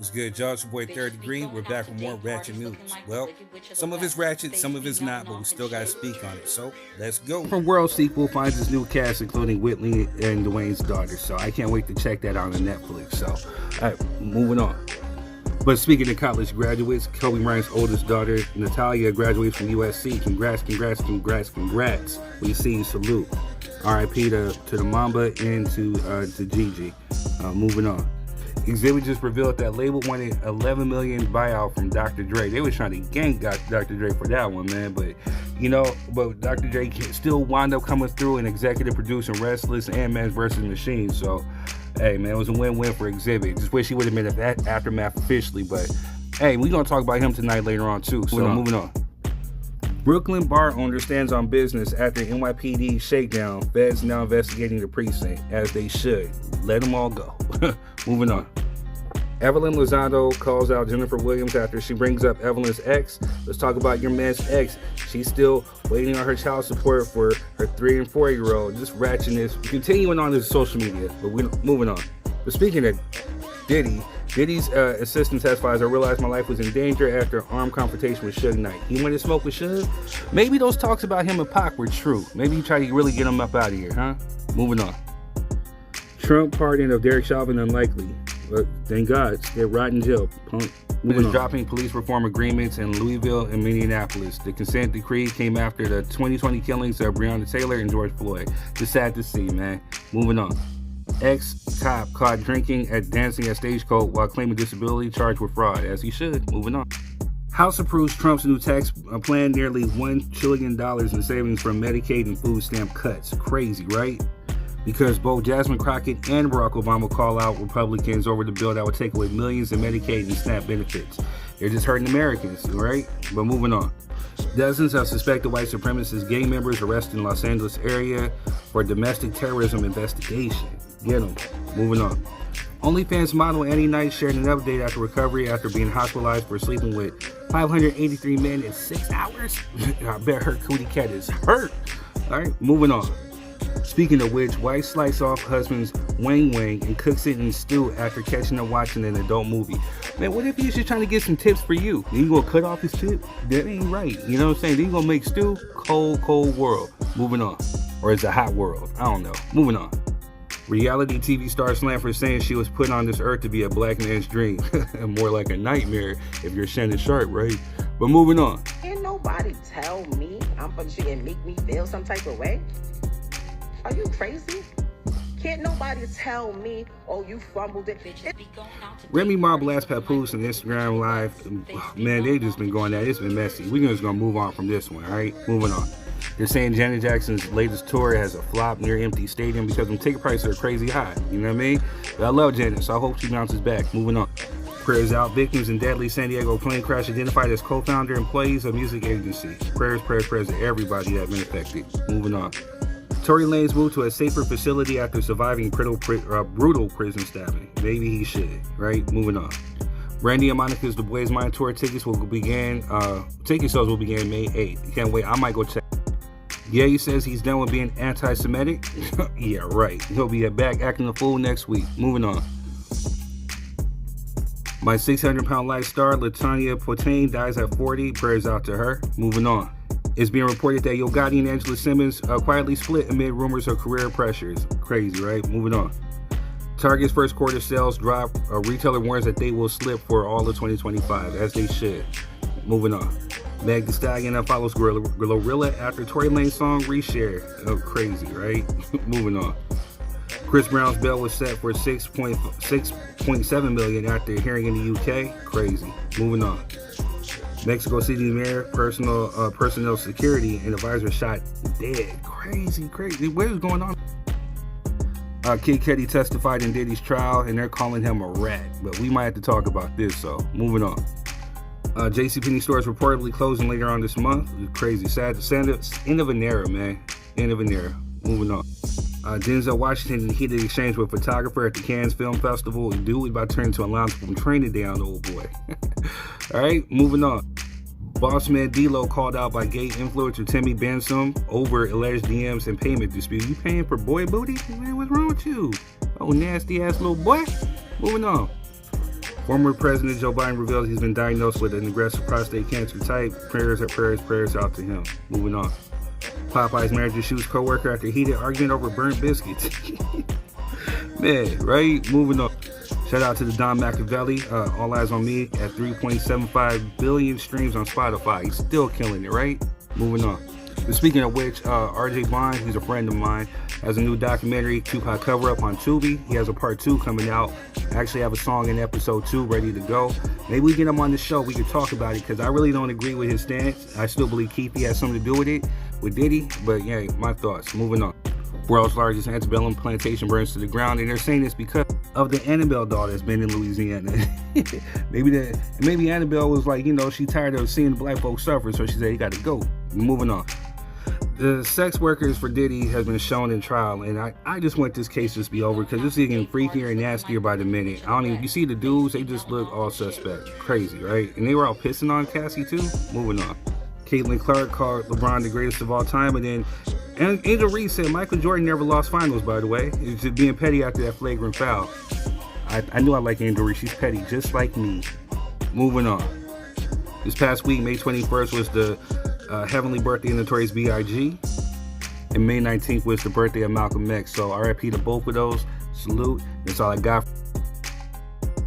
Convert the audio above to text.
What's good, y'all? It's your boy Third Degree. We're back with more Ratchet news. Well, some of it's ratchet, some of it's not, but we still got to speak on it. So let's go. From World sequel finds his new cast, including Whitney and Dwayne's daughter. So I can't wait to check that out on Netflix. So, all right, moving on. But speaking of college graduates, Kobe Bryant's oldest daughter, Natalia, graduates from USC. Congrats. We see you, salute. RIP to the Mamba and to Gigi. Moving on. Xzibit just revealed that label wanted $11 million buyout from Dr. Dre. They was trying to gank Dr. Dre for that one, man. But Dr. Dre still wound up coming through and executive producing Restless and Man's vs. Machine. So, hey, man, it was a win-win for Xzibit. Just wish he would have been at Aftermath officially. But, hey, we're going to talk about him tonight later on, too. So, moving on. Brooklyn bar owner stands on business after NYPD shakedown. Feds now investigating the precinct, as they should. Let them all go. Moving on. Evelyn Lozado calls out Jennifer Williams after she brings up Evelyn's ex. Let's talk about your man's ex. She's still waiting on her child support for her 3 and 4-year-old. Just ratchetness. Continuing on his social media, but we're moving on. But speaking of Diddy's assistant testifies, I realized my life was in danger after an armed confrontation with Suge Knight. He went to smoke with Suge? Maybe those talks about him and Pac were true. Maybe he tried to really get him up out of here, huh? Moving on. Trump pardon of Derek Chauvin unlikely. But thank God, get rot in jail, punk. Moving on. Dropping police reform agreements in Louisville and Minneapolis. The consent decree came after the 2020 killings of Breonna Taylor and George Floyd. Just sad to see, man. Moving on. Ex-cop caught drinking and dancing at Stagecoach while claiming disability, charged with fraud, as he should. Moving on. House approves Trump's new tax plan, nearly $1 trillion in savings from Medicaid and food stamp cuts. Crazy, right? Because both Jasmine Crockett and Barack Obama call out Republicans over the bill that would take away millions in Medicaid and SNAP benefits. They're just hurting Americans, right? But moving on. Dozens of suspected white supremacist gang members arrested in Los Angeles area for domestic terrorism investigation. Get them. Moving on. OnlyFans model Annie Knight shared an update after recovery after being hospitalized for sleeping with 583 men in 6 hours. I bet her cootie cat is hurt. All right, moving on. Speaking of which, wife slices off husband's wang and cooks it in stew after catching him watching an adult movie. Man, what if he's just trying to get some tips for you? Then you gonna cut off his tip? That ain't right. You know what I'm saying? Then you gonna make stew? Cold world. Moving on. Or it's a hot world. I don't know. Moving on. Reality TV star slammed for saying she was put on this earth to be a black man's dream. More like a nightmare if you're Shannon Sharp, right? But moving on. Can't nobody tell me I'm from shit and make me feel some type of way. Are you crazy? Can't nobody tell me, oh, you fumbled it. Remy Ma blast Papoose on Instagram Live. Man, they just been going at it. It's been messy. We're just going to move on from this one, all right? Moving on. They're saying Janet Jackson's latest tour has a flop near empty stadium because them ticket prices are crazy high. You know what I mean? But I love Janet, so I hope she bounces back. Moving on. Prayers out. Victims in deadly San Diego plane crash identified as co-founder employees of music agency. Prayers to everybody that been affected. Moving on. Tory Lanez moved to a safer facility after surviving brutal prison stabbing. Maybe he should, right? Moving on. Brandy and Monica's The Boys Mind Tour ticket sales will begin May 8th. Can't wait. I might go check. Yeah, he says he's done with being anti-Semitic. Yeah, right. He'll be back acting a fool next week. Moving on. My 600-pound life star, LaTanya Potain, dies at 40. Prayers out to her. Moving on. It's being reported that Yo Gotti and Angela Simmons quietly split amid rumors of career pressures. Crazy, right? Moving on. Target's first quarter sales drop. A retailer warns that they will slip for all of 2025, as they should. Moving on. Meg Thee Stallion follows Glorilla after Tory Lanez song reshare. Oh, crazy, right? Moving on. Chris Brown's bail was set for $6.7 million after a hearing in the UK. Crazy. Moving on. Mexico City mayor, personnel security, and advisor shot dead. Crazy. What is going on? Kid Cudi testified in Diddy's trial, and they're calling him a rat. But we might have to talk about this, so moving on. JCPenney stores reportedly closing later on this month. Crazy. Sad. End of an era, man. End of an era. Moving on. Denzel Washington in a heated exchange with a photographer at the Cannes Film Festival. Dude was about to turn into a lounge from Training Day on the old boy. All right, moving on. Boss man D-Lo called out by gay influencer Timmy Bensom over alleged DMs and payment dispute. You paying for boy booty? Man, what's wrong with you? Oh, nasty ass little boy. Moving on. Former President Joe Biden reveals he's been diagnosed with an aggressive prostate cancer type. Prayers out to him. Moving on. Popeye's manager shoots co-worker after heated argument over burnt biscuits. Man, right? Moving on. Shout out to the Don Machiavelli, All Eyes on Me, at 3.75 billion streams on Spotify. He's still killing it, right? Moving on. But speaking of which, RJ Bond, he's a friend of mine, has a new documentary, Tupac Cover Up, on Tubi. He has a part 2 coming out. I actually have a song in episode 2 ready to go. Maybe we get him on the show, we can talk about it, because I really don't agree with his stance. I still believe Keith has something to do with it, with Diddy, but yeah, my thoughts. Moving on. World's largest antebellum plantation burns to the ground, and they're saying this because of the Annabelle doll that's been in Louisiana. maybe Annabelle was like, she tired of seeing black folks suffer, so she said, you gotta go. Moving on. The sex workers for Diddy has been shown in trial, and I just want this case to just be over, because it's getting freakier and nastier by the minute. You see the dudes, they just look all suspect. Crazy, right? And they were all pissing on Cassie too. Moving on. Caitlin Clark called LeBron the greatest of all time, and then Angel Reese said Michael Jordan never lost finals, by the way. It's just being petty after that flagrant foul. I knew I like Angel Reese. She's petty, just like me. Moving on. This past week, May 21st, was the heavenly birthday of Notorious B.I.G. And May 19th was the birthday of Malcolm X. So RIP to both of those. Salute. That's all I got.